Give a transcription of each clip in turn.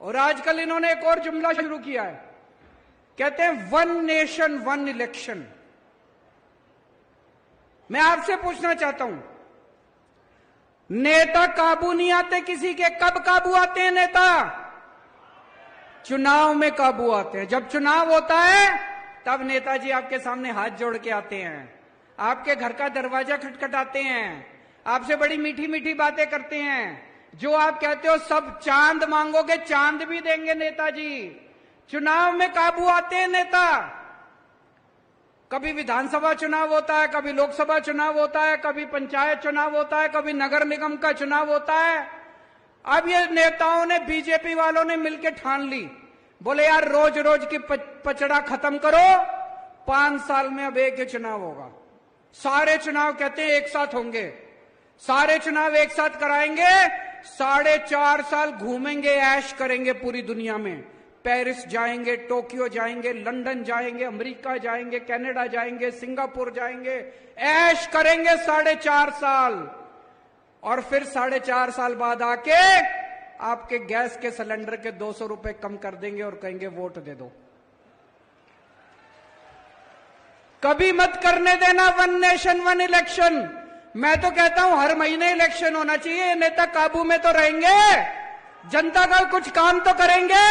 और आजकल इन्होंने एक और जुमला शुरू किया है, कहते हैं वन नेशन वन इलेक्शन। मैं आपसे पूछना चाहता हूं, नेता काबू नहीं आते किसी के, कब काबू आते हैं नेता? चुनाव में काबू आते हैं। जब चुनाव होता है तब नेताजी आपके सामने हाथ जोड़ के आते हैं, आपके घर का दरवाजा खटखटाते हैं, आपसे बड़ी मीठी मीठी बातें करते हैं। जो आप कहते हो सब चांद मांगोगे, चांद भी देंगे नेताजी। चुनाव में काबू आते हैं नेता। कभी विधानसभा चुनाव होता है, कभी लोकसभा चुनाव होता है, कभी पंचायत चुनाव होता है, कभी नगर निगम का चुनाव होता है। अब ये नेताओं ने, बीजेपी वालों ने मिलकर ठान ली, बोले यार रोज रोज की पचड़ा खत्म करो, 5 साल में अब एक ही चुनाव होगा। सारे चुनाव कहते हैं एक साथ होंगे, सारे चुनाव एक साथ कराएंगे, 4.5 साल घूमेंगे, ऐश करेंगे पूरी दुनिया में। पेरिस जाएंगे, टोक्यो जाएंगे, लंदन जाएंगे, अमेरिका जाएंगे, कनाडा जाएंगे, सिंगापुर जाएंगे, ऐश करेंगे 4.5 साल। और फिर 4.5 साल बाद आके आपके गैस के सिलेंडर के 200 रुपए कम कर देंगे और कहेंगे वोट दे दो। कभी मत करने देना वन नेशन वन इलेक्शन। मैं तो कहता हूं हर महीने इलेक्शन होना चाहिए। नेता काबू में तो रहेंगे, जनता का कुछ काम तो करेंगे।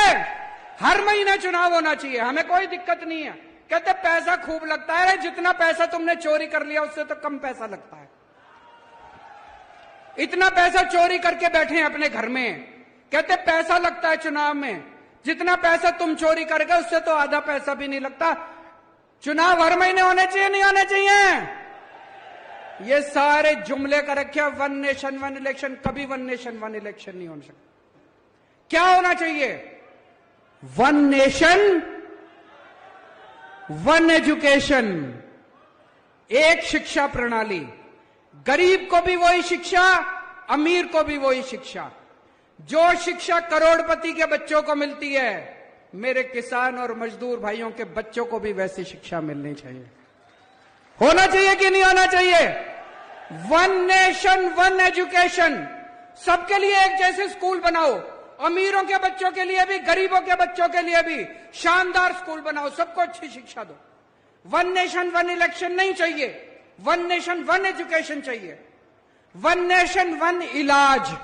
हर महीने चुनाव होना चाहिए, हमें कोई दिक्कत नहीं है। कहते पैसा खूब लगता है, जितना पैसा तुमने चोरी कर लिया उससे तो कम पैसा लगता है। इतना पैसा चोरी करके बैठे हैं अपने घर में, कहते पैसा लगता है चुनाव में। जितना पैसा तुम चोरी कर गए उससे तो आधा पैसा भी नहीं लगता। चुनाव हर महीने होने चाहिए, नहीं होने चाहिए? ये सारे जुमले कर रखे वन नेशन वन इलेक्शन। कभी वन नेशन वन इलेक्शन नहीं हो सकता। क्या होना चाहिए? वन नेशन वन एजुकेशन, एक शिक्षा प्रणाली। गरीब को भी वही शिक्षा, अमीर को भी वही शिक्षा। जो शिक्षा करोड़पति के बच्चों को मिलती है, मेरे किसान और मजदूर भाइयों के बच्चों को भी वैसी शिक्षा मिलनी चाहिए। होना चाहिए कि नहीं होना चाहिए? One nation one education. सबके लिए एक जैसे स्कूल बनाओ, अमीरों के बच्चों के लिए भी, गरीबों के बच्चों के लिए भी शानदार स्कूल बनाओ, सबको अच्छी शिक्षा दो। वन नेशन वन इलेक्शन नहीं चाहिए, वन नेशन वन एजुकेशन चाहिए। वन नेशन वन इलाज।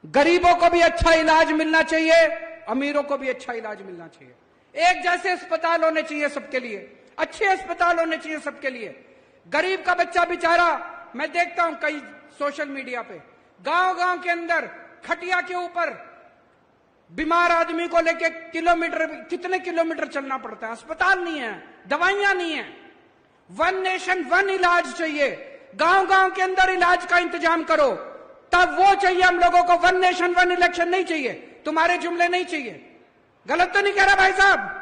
गरीबों को भी अच्छा इलाज मिलना चाहिए, अमीरों को भी अच्छा इलाज मिलना चाहिए। एक जैसे अस्पताल होने चाहिए सबके लिए, अच्छे अस्पताल होने चाहिए सबके लिए। गरीब का बच्चा बेचारा, मैं देखता हूं कई सोशल मीडिया पे, गांव गांव के अंदर खटिया के ऊपर बीमार आदमी को लेके कितने किलोमीटर चलना पड़ता है। अस्पताल नहीं है, दवाइयां नहीं है। वन नेशन वन इलाज चाहिए। गांव गांव के अंदर इलाज का इंतजाम करो, तब वो चाहिए हम लोगों को। वन नेशन वन इलेक्शन नहीं चाहिए, तुम्हारे जुमले नहीं चाहिए। गलत तो नहीं कह रहा भाई साहब?